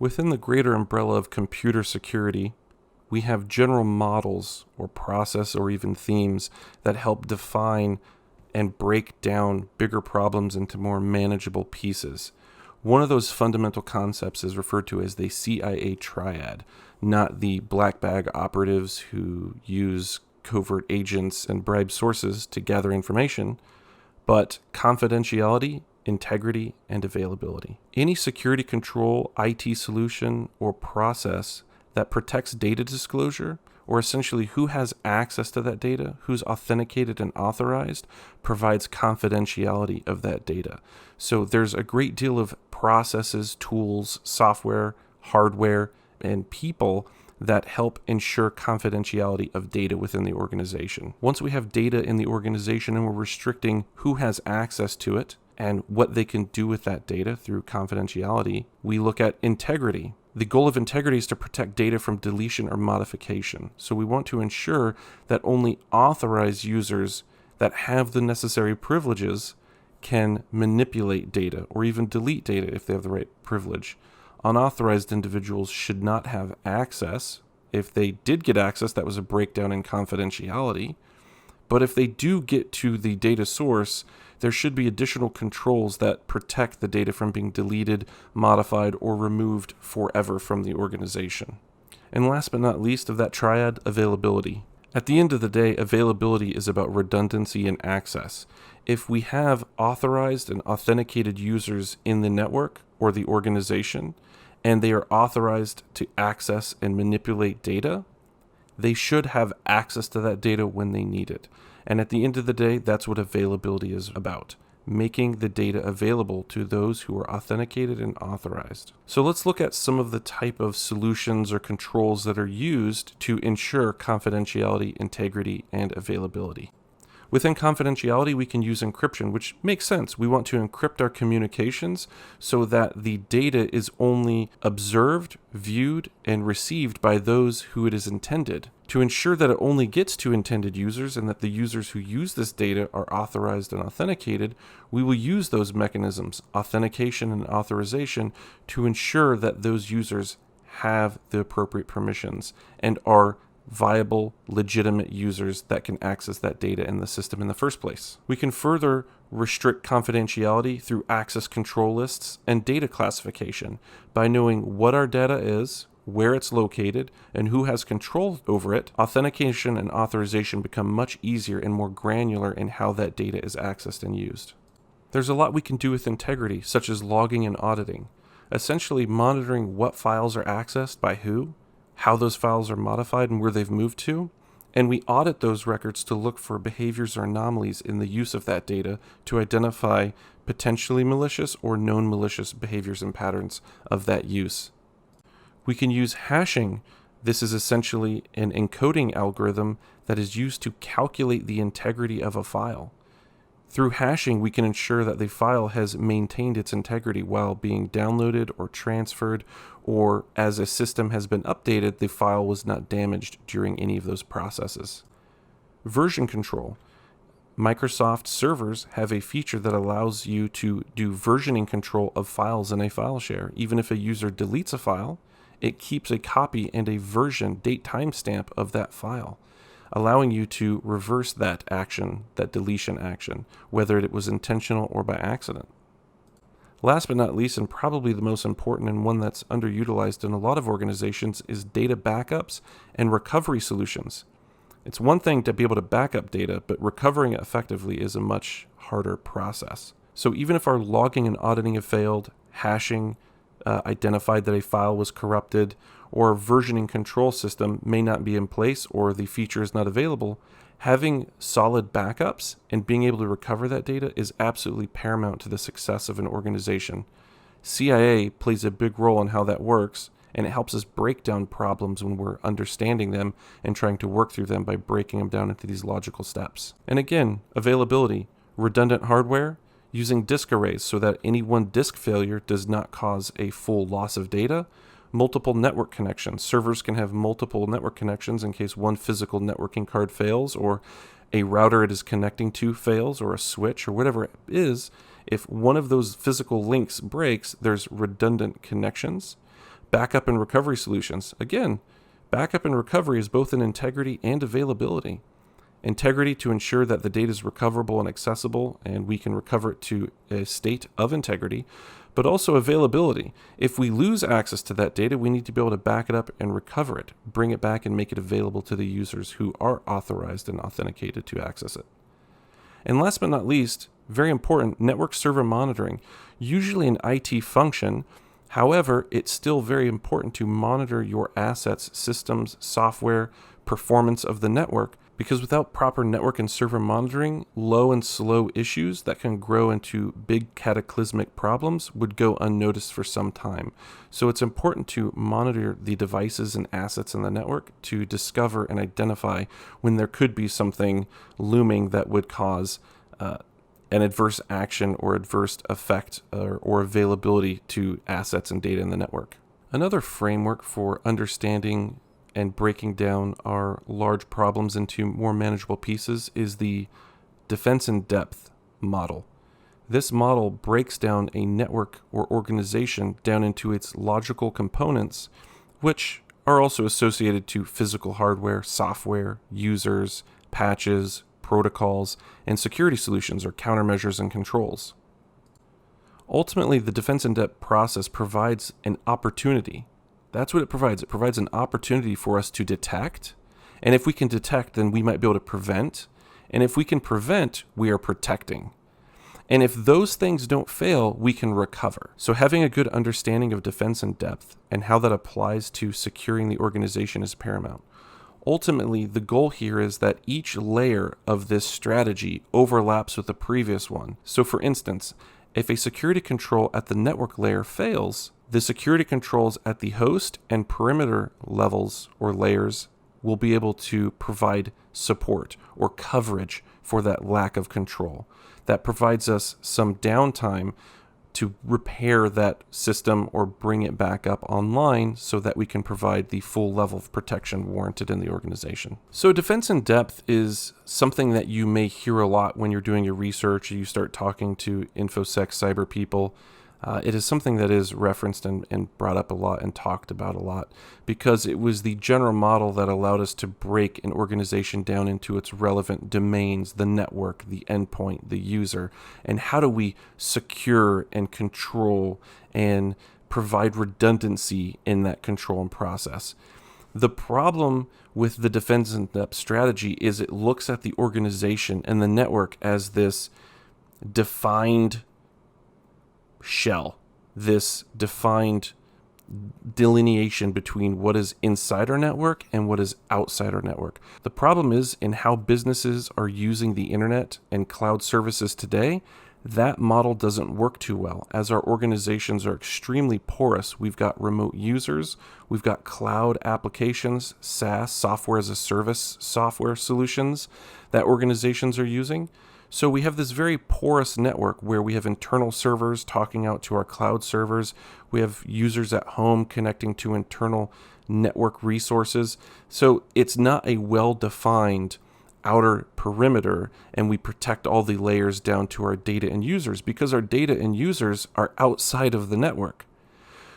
Within the greater umbrella of computer security, we have general models or process or even themes that help define and break down bigger problems into more manageable pieces. One of those fundamental concepts is referred to as the CIA Triad, not the black bag operatives who use covert agents and bribe sources to gather information, but confidentiality, integrity, and availability. Any security control, IT solution, or process that protects data disclosure, or essentially who has access to that data, who's authenticated and authorized, provides confidentiality of that data. So there's a great deal of processes, tools, software, hardware, and people that help ensure confidentiality of data within the organization. Once we have data in the organization and we're restricting who has access to it and what they can do with that data through confidentiality, we look at integrity. The goal of integrity is to protect data from deletion or modification. So we want to ensure that only authorized users that have the necessary privileges can manipulate data or even delete data if they have the right privilege. Unauthorized individuals should not have access. If they did get access, that was a breakdown in confidentiality. But if they do get to the data source, there should be additional controls that protect the data from being deleted, modified, or removed forever from the organization. And last but not least of that triad, availability. At the end of the day, availability is about redundancy and access. If we have authorized and authenticated users in the network or the organization, and they are authorized to access and manipulate data, they should have access to that data when they need it. And at the end of the day, that's what availability is about, making the data available to those who are authenticated and authorized. So let's look at some of the type of solutions or controls that are used to ensure confidentiality, integrity, and availability. Within confidentiality, we can use encryption, which makes sense. We want to encrypt our communications so that the data is only observed, viewed, and received by those who it is intended. To ensure that it only gets to intended users and that the users who use this data are authorized and authenticated, we will use those mechanisms, authentication and authorization, to ensure that those users have the appropriate permissions and are viable, legitimate users that can access that data in the system in the first place. We can further restrict confidentiality through access control lists and data classification by knowing what our data is, where it's located, and who has control over it. Authentication and authorization become much easier and more granular in how that data is accessed and used. There's a lot we can do with integrity, such as logging and auditing, essentially monitoring what files are accessed by who, how those files are modified and where they've moved to, and we audit those records to look for behaviors or anomalies in the use of that data to identify potentially malicious or known malicious behaviors and patterns of that use. We can use hashing. This is essentially an encoding algorithm that is used to calculate the integrity of a file. Through hashing, we can ensure that the file has maintained its integrity while being downloaded or transferred, or as a system has been updated, the file was not damaged during any of those processes. Version control. Microsoft servers have a feature that allows you to do versioning control of files in a file share. Even if a user deletes a file, it keeps a copy and a version date timestamp of that file, allowing you to reverse that action, that deletion action, whether it was intentional or by accident. Last but not least, and probably the most important and one that's underutilized in a lot of organizations, is data backups and recovery solutions. It's one thing to be able to back up data, but recovering it effectively is a much harder process. So even if our logging and auditing have failed, hashing identified that a file was corrupted, or a versioning control system may not be in place or the feature is not available, having solid backups and being able to recover that data is absolutely paramount to the success of an organization. CIA plays a big role in how that works, and it helps us break down problems when we're understanding them and trying to work through them by breaking them down into these logical steps. And again, availability, redundant hardware, using disk arrays so that any one disk failure does not cause a full loss of data. Multiple network connections. Servers can have multiple network connections in case one physical networking card fails, or a router it is connecting to fails, or a switch, or whatever it is. If one of those physical links breaks, there's redundant connections. Backup and recovery solutions. Again, backup and recovery is both in integrity and availability. Integrity to ensure that the data is recoverable and accessible, and we can recover it to a state of integrity, but also availability. If we lose access to that data, we need to be able to back it up and recover it, bring it back and make it available to the users who are authorized and authenticated to access it. And last but not least, very important, network server monitoring. Usually an IT function. However, it's still very important to monitor your assets, systems, software, performance of the network, because without proper network and server monitoring, low and slow issues that can grow into big cataclysmic problems would go unnoticed for some time. So it's important to monitor the devices and assets in the network to discover and identify when there could be something looming that would cause an adverse action or adverse effect or availability to assets and data in the network. Another framework for understanding and breaking down our large problems into more manageable pieces is the defense in depth model. This model breaks down a network or organization down into its logical components, which are also associated to physical hardware, software, users, patches, protocols, and security solutions or countermeasures and controls. Ultimately, the defense in depth process provides an opportunity. That's what it provides. It provides an opportunity for us to detect. And if we can detect, then we might be able to prevent. And if we can prevent, we are protecting. And if those things don't fail, we can recover. So having a good understanding of defense in depth and how that applies to securing the organization is paramount. Ultimately, the goal here is that each layer of this strategy overlaps with the previous one. So for instance, if a security control at the network layer fails, the security controls at the host and perimeter levels or layers will be able to provide support or coverage for that lack of control. That provides us some downtime to repair that system or bring it back up online so that we can provide the full level of protection warranted in the organization. So defense in depth is something that you may hear a lot when you're doing your research or you start talking to InfoSec cyber people. It is something that is referenced and brought up a lot and talked about a lot because it was the general model that allowed us to break an organization down into its relevant domains, the network, the endpoint, the user, and how do we secure and control and provide redundancy in that control and process. The problem with the defense in depth strategy is it looks at the organization and the network as this defined shell, this defined delineation between what is inside our network and what is outside our network. The problem is in how businesses are using the internet and cloud services today, that model doesn't work too well as our organizations are extremely porous. We've got remote users, we've got cloud applications, SaaS, software as a service software solutions that organizations are using. So we have this very porous network where we have internal servers talking out to our cloud servers. We have users at home connecting to internal network resources. So it's not a well-defined outer perimeter, and we protect all the layers down to our data and users because our data and users are outside of the network.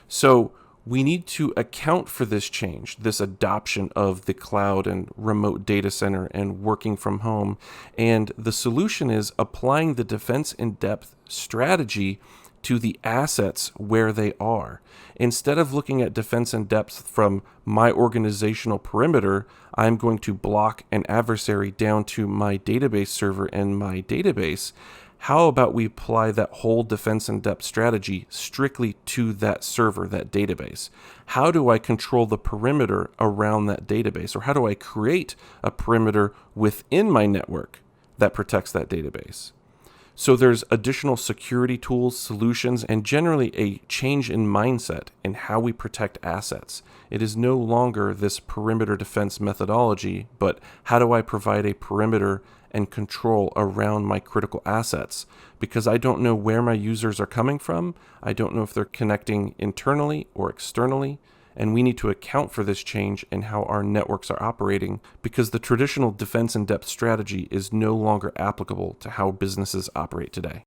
So we need to account for this change, this adoption of the cloud and remote data center and working from home. And the solution is applying the defense in depth strategy to the assets where they are. Instead of looking at defense in depth from my organizational perimeter, I'm going to block an adversary down to my database server and my database. How about we apply that whole defense in depth strategy strictly to that server, that database? How do I control the perimeter around that database? Or how do I create a perimeter within my network that protects that database? So there's additional security tools, solutions, and generally a change in mindset in how we protect assets. It is no longer this perimeter defense methodology, but how do I provide a perimeter and control around my critical assets? Because I don't know where my users are coming from. I don't know if they're connecting internally or externally. And we need to account for this change in how our networks are operating because the traditional defense in depth strategy is no longer applicable to how businesses operate today.